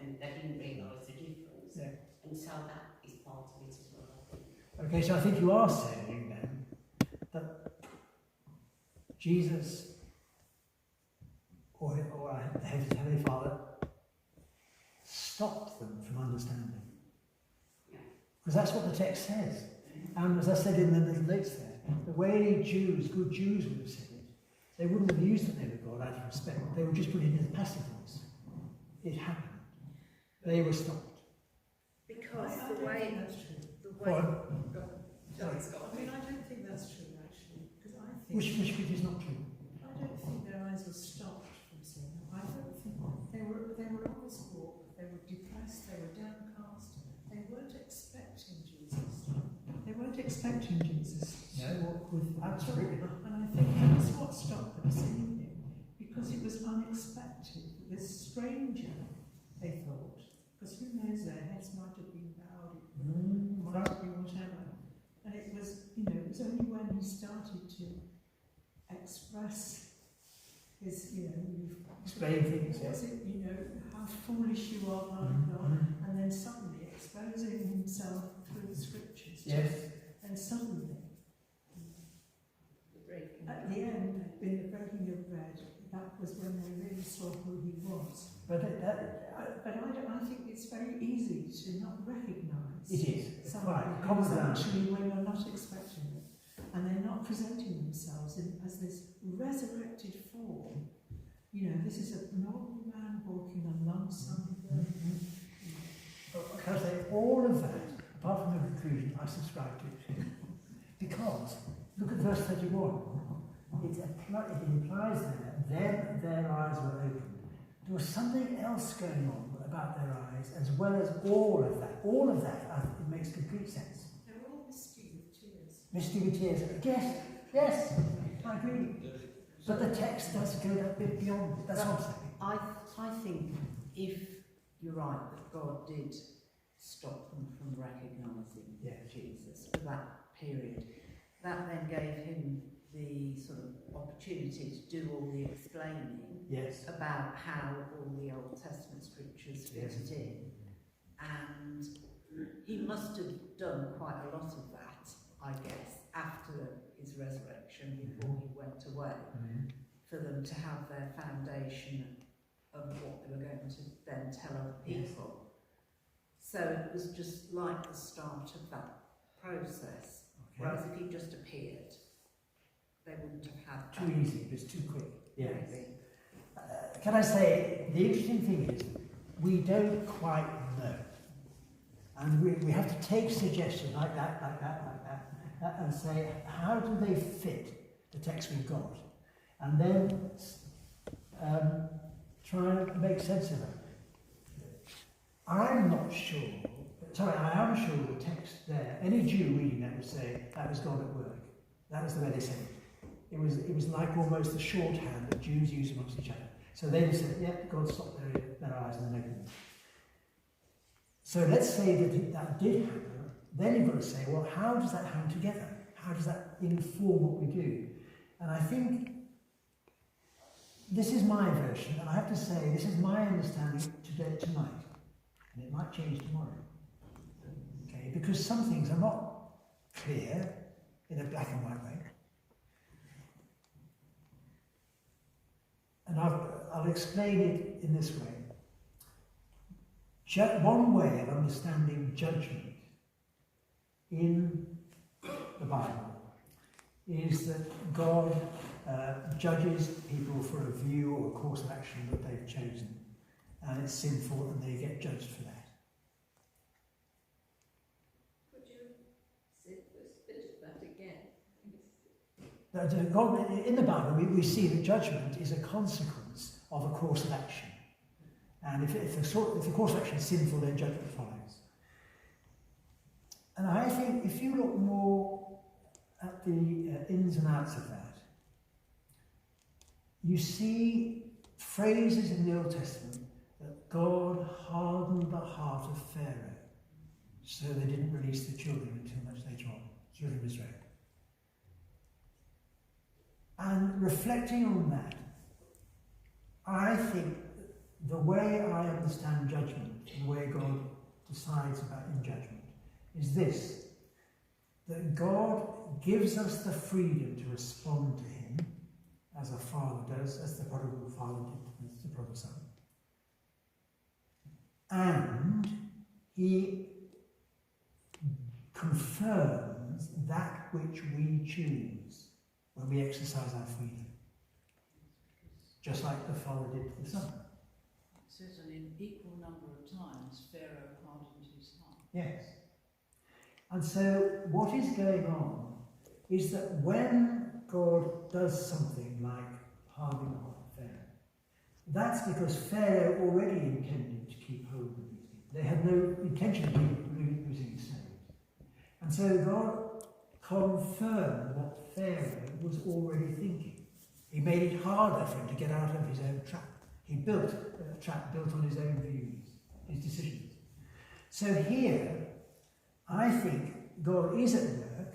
and they didn't realise the difference. Yeah. And so that is part of it as well, I think. Okay, so I think you are saying then that Jesus or the Heavenly Father stopped them from understanding. Yeah. Because that's what the text says. And as I said in the little notes there, the way good Jews would have said it, they wouldn't have used that they were God out of respect. They would just put it in the passive voice. It happened. They were stopped. Because I the don't way, think that's true. the Go way, on. I mean, I don't think that's true, actually, because I think... Which bit is not true? I don't think their eyes were stopped from seeing them. I don't think they were on this walk, they were depressed, they were downcast, they weren't expecting Jesus. They weren't expecting Jesus to walk with them. Absolutely not. And I think that's what stopped them seeing him, because it was unexpected. This stranger, they thought, because who knows, their heads might have been bowed, it might have been whatever. And it was, it was only when he started to express his, Explain things, was yes. it, how foolish you are, my God, and then suddenly exposing himself through the scriptures. Yes. And suddenly, the breaking at the end, in the breaking of bread, that was when they really saw who he was. But I think it's very easy to not recognise it is. somebody Right. who's Common ground. actually when you're not expecting it, and they're not presenting themselves as this resurrected form. This is a normal man walking alongside them. Can I say, all of that, apart from the conclusion, I subscribe to. Because, look at verse 31. It implies there, their eyes were opened. There was something else going on about their eyes, as well as all of that. All of that, it makes complete sense. They're all misty with tears. Misty with tears. Yes, I agree. But the text does go that bit beyond it. That's what I'm saying. I think if you're right that God did stop them from recognising Jesus for that period, that then gave him the sort of opportunity to do all the explaining about how all the Old Testament scriptures fitted in. And he must have done quite a lot of that, I guess, after his resurrection, before he went away, for them to have their foundation of what they were going to then tell other people. So it was just like the start of that process. Whereas if he just appeared, they wouldn't have had that. Too easy, it's too quick. Yes. Can I say, the interesting thing is, we don't quite know. And we have to take suggestions like that, and say, how do they fit the text we've got? And then try and make sense of it. I'm not sure, I am sure the text there, any Jew reading that would say, that was God at work. That was the way they said it. It was like almost the shorthand that Jews use amongst each other. So they would say, God stopped their eyes and then opened them. So let's say that did happen. Then you've got to say, well, how does that hang together? How does that inform what we do? And I think this is my version, and I have to say, this is my understanding tonight. And it might change tomorrow. Okay, because some things are not clear in a black and white way. And I'll explain it in this way. One way of understanding judgment in the Bible is that God judges people for a view or a course of action that they've chosen, and it's sinful and they get judged for that. Could you say this bit of that again? God, in the Bible, we see that judgment is a consequence of a course of action. And if the course of action is sinful, then judgment follows. And I think if you look more at the ins and outs of that, you see phrases in the Old Testament that God hardened the heart of Pharaoh so they didn't release the children until much later on, children of Israel. And reflecting on that, I think the way I understand judgment, the way God decides about in judgment, is this, that God gives us the freedom to respond to him as a father does, as the prodigal father did to the prodigal son. And he confirms that which we choose when we exercise our freedom. Just like the father did to the son. It says an equal number of times Pharaoh hardened his heart. Yes. And so what is going on is that when God does something like hardening the heart of Pharaoh, that's because Pharaoh already intended to keep hold of these people. They had no intention of losing the slaves. And so God confirmed what Pharaoh was already thinking. He made it harder for him to get out of his own trap. He built a trap built on his own views, his decisions. So here, I think God is at work,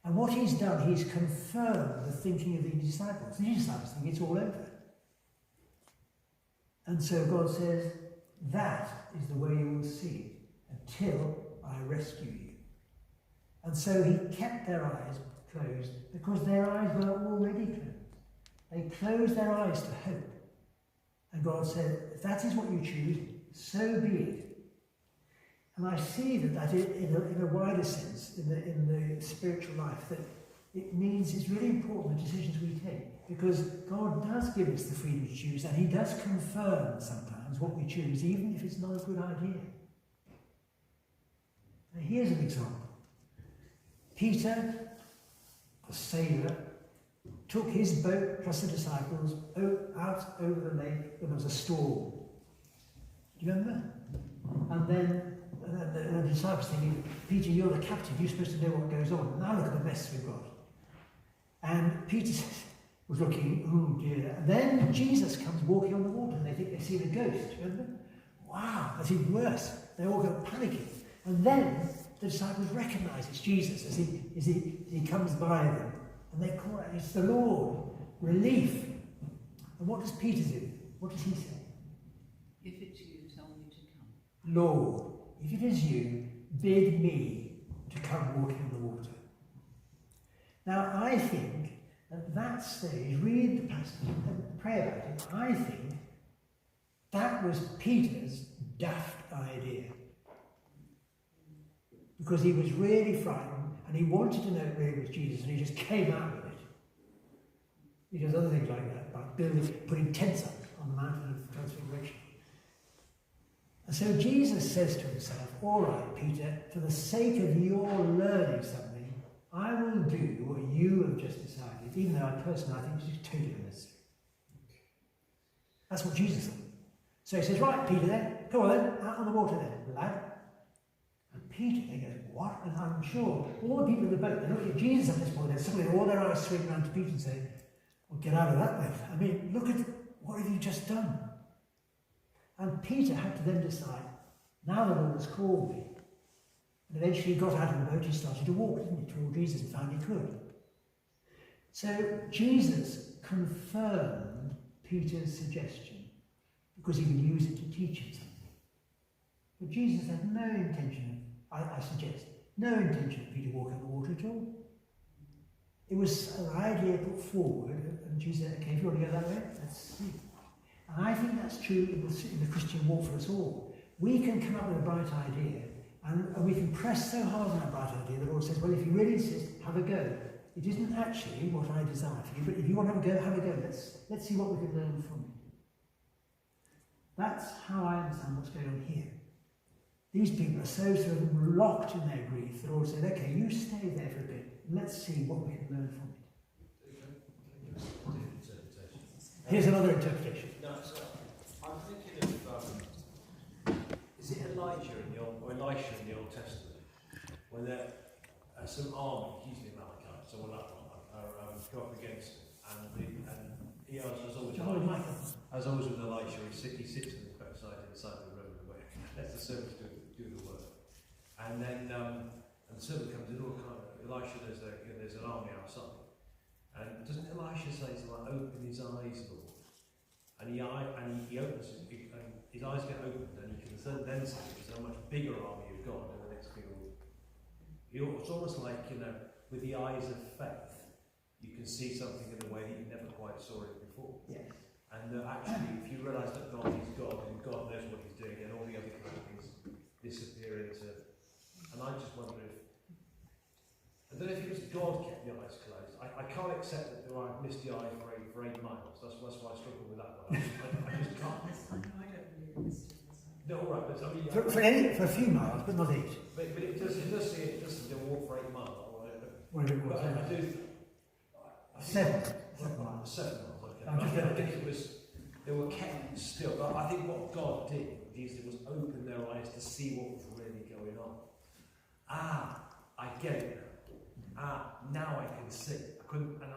and what he's done, he's confirmed the thinking of the disciples. The disciples think it's all over. And so God says, that is the way you will see it until I rescue you. And so he kept their eyes closed because their eyes were already closed. They closed their eyes to hope. And God said, if that is what you choose, so be it. And I see that in a wider sense, in the spiritual life, that it means it's really important the decisions we take, because God does give us the freedom to choose, and he does confirm sometimes what we choose, even if it's not a good idea. Now here's an example. Peter, the sailor, took his boat plus the disciples out over the lake when there was a storm. Do you remember? And then the disciples thinking, Peter, you're the captain, you're supposed to know what goes on. Now look at the mess we've got. And Peter was looking, oh dear. And then Jesus comes walking on the water and they think they've seen a ghost. Remember? Wow, that's even worse. They all go panicking. And then the disciples recognise it's Jesus as he comes by them. And they call it, it's the Lord. Relief. And what does Peter do? What does he say? If it's you, tell me to come. Lord, if it is you, bid me to come walking on the water. Now, I think at that stage, read the passage and pray about it, I think that was Peter's daft idea. Because he was really frightened and he wanted to know it really was Jesus, and he just came out with it. He does other things like that, like putting tents up on the mountain of Transfiguration. And so Jesus says to himself, all right, Peter, for the sake of your learning something, I will do what you have just decided, even though I personally think it's totally unnecessary. That's what Jesus said. So he says, right, Peter then, come on then, out on the water then, lad. And Peter, they go, what? And I'm sure all the people in the boat, they look at Jesus at this point, and suddenly all their eyes swing around to Peter and say, well, get out of that then. I mean, look at what have you just done? And Peter had to then decide, now the Lord has called me. And eventually he got out of the boat, he started to walk, didn't he, toward Jesus, and found he could. So Jesus confirmed Peter's suggestion because he would use it to teach him something. But Jesus had no intention of, I suggest, no intention of Peter walking on the water at all. It was an idea put forward, and Jesus said, okay, if you want to go that way, let's see. And I think that's true in the Christian walk for us all. We can come up with a bright idea, and we can press so hard on that bright idea that the Lord says, well, if you really insist, have a go. It isn't actually what I desire for you, but if you want to have a go, let's see what we can learn from it. That's how I understand what's going on here. These people are so sort of locked in their grief that the Lord said, okay, you stay there for a bit, and let's see what we can learn from it. Here's another interpretation. No, so I'm thinking of, is it Elisha in the Old Testament, when there are some army, usually Amalekites, someone like that, go up against him, and he as always with Elisha, he sits on the backside inside the road where lets the servants do the work, and then and the servant comes in, Elisha, there's an army outside. And doesn't Elisha say to open his eyes, Lord? And he opens and his eyes get opened, and he can then see there's a much bigger army of God in the next field. It's almost like, with the eyes of faith, you can see something in a way that you never quite saw it before. Yes. And actually, if you realise that God is God and God knows what He's doing, and all the other kind of things disappear into. And I just wonder if. I don't know if it was God kept the eyes closed. I can't accept that I missed the eye for 8 miles. That's why I struggle with that one. I just can't. I don't believe it's No, all right, but I mean. For a few miles, but not 8. But it does say it doesn't walk for 8 miles. Whatever it was. But I do. 7. 7 miles. 7 miles. Okay. I'm I think it was. They were kept still. But I think what God did was open their eyes to see what was really going on. I get it now. Now I can see. I couldn't, and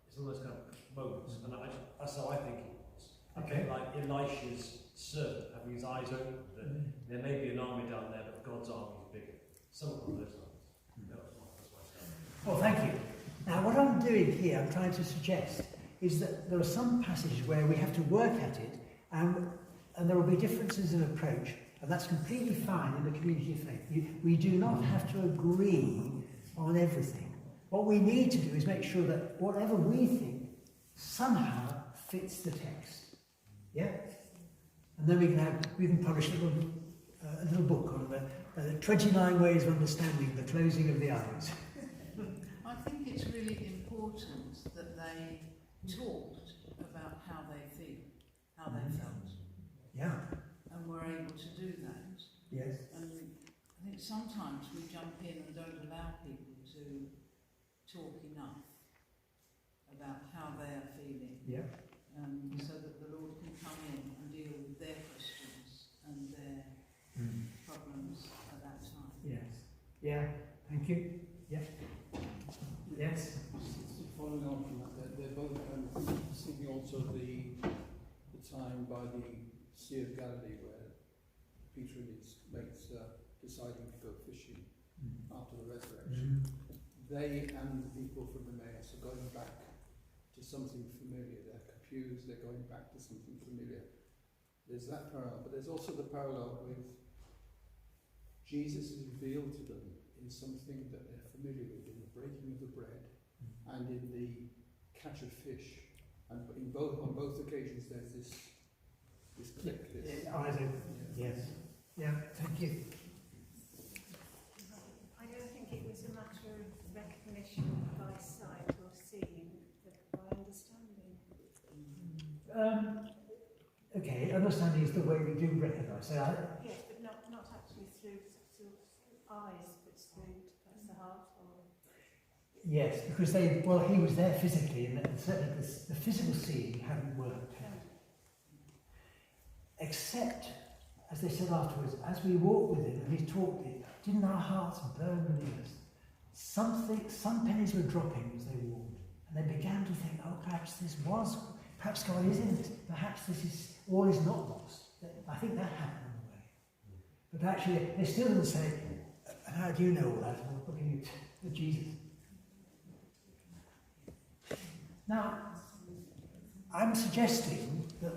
it's all those kind of moments, and that's how I think it was. Okay. Like Elisha's servant having his eyes open. That there may be an army down there, but God's army is bigger. Something along those lines. That's what I said. Well, thank you. Now, what I'm doing here, I'm trying to suggest, is that there are some passages where we have to work at it, and there will be differences in approach, and that's completely fine in the community of faith. We do not have to agree on everything. What we need to do is make sure that whatever we think somehow fits the text. Yeah? And then we can publish a little book on the 29 ways of understanding the closing of the eyes. I think it's really important that they talked about how they feel, how they felt. Yeah. And were able to do that. Yes. And I think sometimes we jump in and don't allow people to talk enough about how they are feeling. Yeah. So that the Lord can come in and deal with their questions and their problems at that time. Yes. Yeah. Thank you. Yeah. Yes. Following on from that, they're both thinking also the time by the Sea of Galilee where Peter makes deciding to go fishing after the resurrection. They and the people from Emmaus are going back to something familiar. They're confused, they're going back to something familiar. There's that parallel, but there's also the parallel with Jesus is revealed to them in something that they're familiar with, in the breaking of the bread and in the catch of fish. And on both occasions there's this click. Eyes open. Yes. Yeah, thank you. I don't think it was a matter of recognition by sight or seeing, but by understanding. Okay, understanding is the way we do recognise. So Yes, but not actually through eyes, but through the heart. Or yes, because he was there physically, and certainly the physical seeing hadn't worked. Except, as they said afterwards, as we walked with him and he talked it, didn't our hearts burn within us? Some pennies were dropping as they walked, and they began to think, oh, perhaps God is in it, perhaps all is not lost. I think that happened on the way. But actually, they still didn't say, how do you know all that? Well, looking at Jesus. Now, I'm suggesting that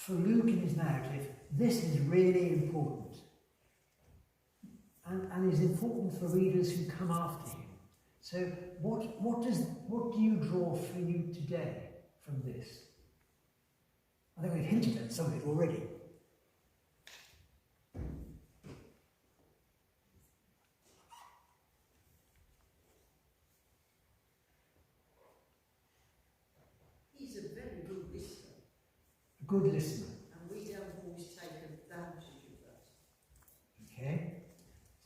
for Luke in his narrative, this is really important. And is important for readers who come after him. So what do you draw for you today from this? I think we've hinted at some of it already. He's a very good listener. A good listener. And we don't always take advantage of that. Okay.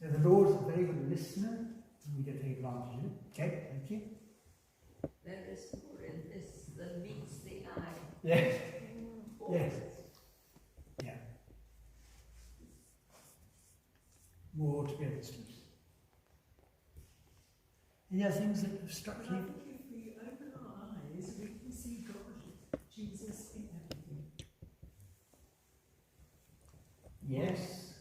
So the Lord is a very good listener, and we don't take advantage of it. Okay, thank you. There is more in this than meets the eye. Yes. Yes. Yeah. More to be understood. Any other things that have struck I you? think if we open our eyes, we can see God, Jesus in everything. Yes.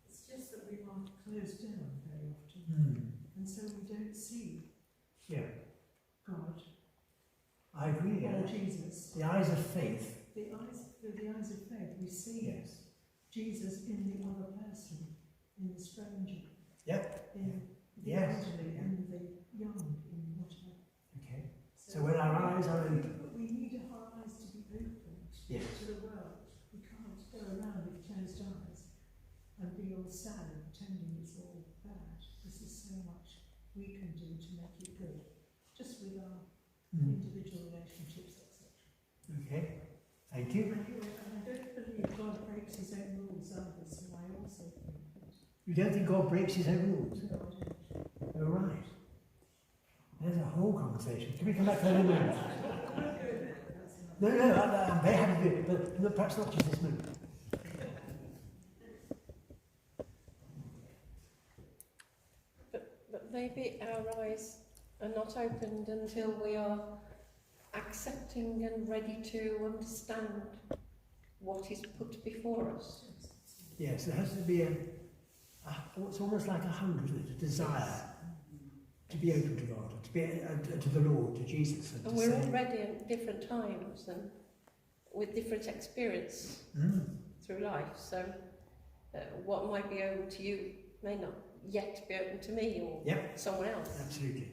It's just that we are closed down very often, and so we don't see Yeah. God I agree. or Jesus. The eyes of faith. Through the eyes of faith, we see Jesus in the other person, in the stranger, in the elderly and the young, in whatever. Okay. So when our eyes are open. But we need our eyes to be open to the world. We can't go around with closed eyes and be all sad and pretending it's all bad. This is so much we can do to make it good, just with our individual relationships, etc. Okay. Thank you. And I don't believe God breaks his own rules either, so I also think that. You don't think God breaks his own rules? No, I don't. You're right. There's a whole conversation. Can we come back to that in a moment? No, I'm very happy to do it, but perhaps not just this moment. But maybe our eyes are not opened until we are accepting and ready to understand what is put before us. Yes, there has to be it's almost like a hunger, isn't it? A desire to be open to God, to be to the Lord, to Jesus. And we're all ready at different times and with different experience through life. So what might be open to you may not yet be open to me or someone else. Absolutely,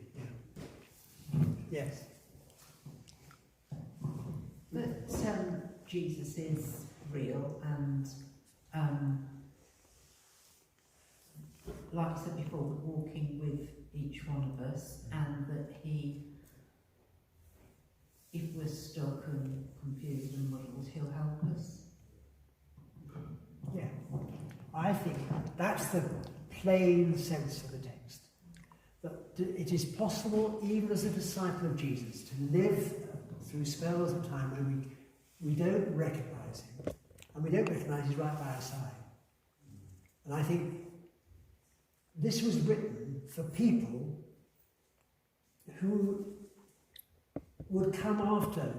yes. But Jesus is real and, like I said before, walking with each one of us, and that he, if we're stuck and confused and muddled, he'll help us. Yeah, I think that's the plain sense of the text. That it is possible, even as a disciple of Jesus, to live through spells of time when we don't recognise him, and we don't recognise he's right by our side. And I think this was written for people who would come after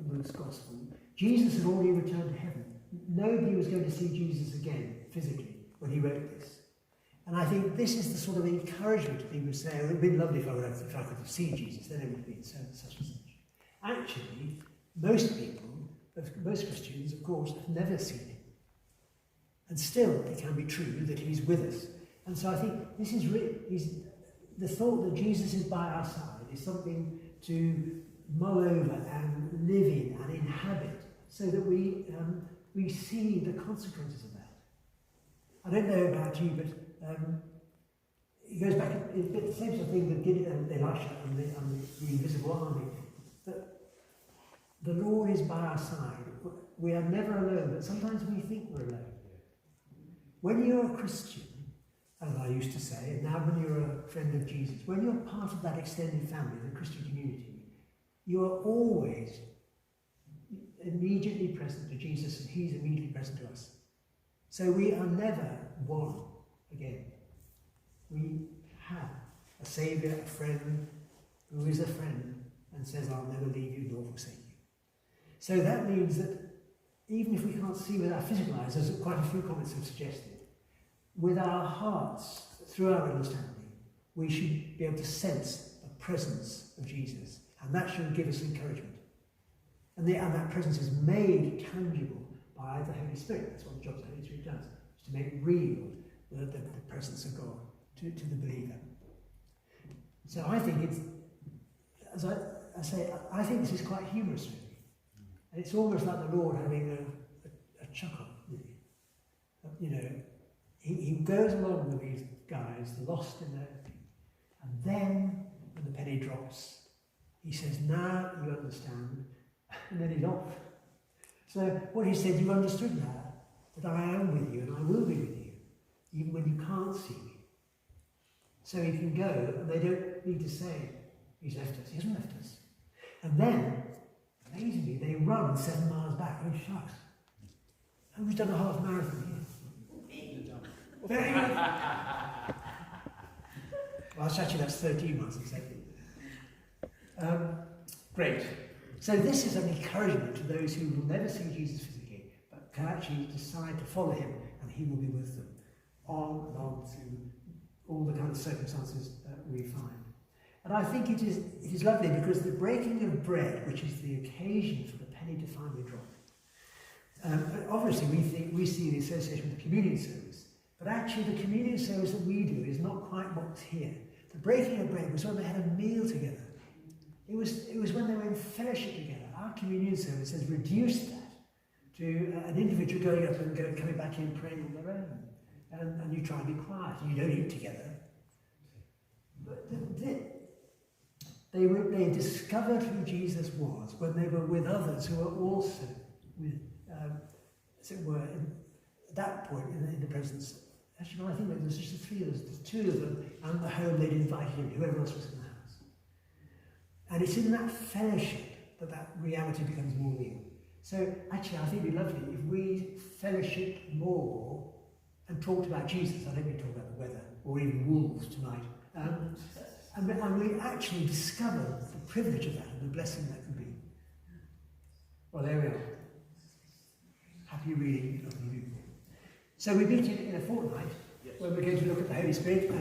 Luke's Gospel. Jesus had already returned to heaven. Nobody was going to see Jesus again, physically, when he wrote this. And I think this is the sort of encouragement to people who say, oh, it would be lovely if I could have seen Jesus, then it would have been such and such. Actually, most people, most Christians, of course, have never seen him. And still, it can be true that he's with us. And so I think this is the thought that Jesus is by our side is something to mull over and live in and inhabit, so that we see the consequences of that. I don't know about you, but it goes back, it's a bit the same sort of thing with Elisha and the invisible army. That the Lord is by our side. We are never alone, but sometimes we think we're alone. When you're a Christian, as I used to say, and now when you're a friend of Jesus, when you're part of that extended family, the Christian community, you are always immediately present to Jesus and he's immediately present to us. So we are never one again. We have a saviour, a friend, who is a friend and says, I'll never leave you nor forsake you. So that means that even if we can't see with our physical eyes, as quite a few comments have suggested, with our hearts, through our understanding, we should be able to sense the presence of Jesus, and that should give us encouragement. And that presence is made tangible by the Holy Spirit. That's what the job of the Holy Spirit does, is to make real the presence of God to the believer. So I think it's, as I say, I think this is quite humorous, really. And it's almost like the Lord having a chuckle, really. You know, he goes along with these guys, lost in their thing. And then, when the penny drops, he says, now you understand. And then he's off. So what he said, you understood now, that I am with you and I will be with you, even when you can't see me. So he can go, and they don't need to say, he's left us. He hasn't left us. And then, amazingly, they run 7 miles back. Oh, shucks. Who's done a half marathon here? Very good. Well, actually, that's 13 miles exactly. Great. So this is an encouragement to those who will never see Jesus physically, but can actually decide to follow him, and he will be with them on and on through all the kind of circumstances that we find. And I think it is lovely because the breaking of bread, which is the occasion for the penny to finally drop, obviously we see the association with the communion service, but actually the communion service that we do is not quite what's here. The breaking of bread was when they had a meal together. It was when they were in fellowship together. Our communion service has reduced that to an individual going up and coming back in praying on their own. And you try and be quiet, and you don't eat together. But they discovered who Jesus was when they were with others who were also with, as it were, at that point in the presence. Actually, I think there was just the three of us, the two of them, and the home they'd invited in, whoever else was in the house. And it's in that fellowship that reality becomes more real. So actually, I think it'd be lovely if we fellowshiped more and talked about Jesus. I don't mean to talk about the weather or even wolves tonight. And we actually discover the privilege of that and the blessing that can be. Well, there we are. Happy reading of the Lee-Lucan. So we meet in a fortnight when we're going to look at the Holy Spirit.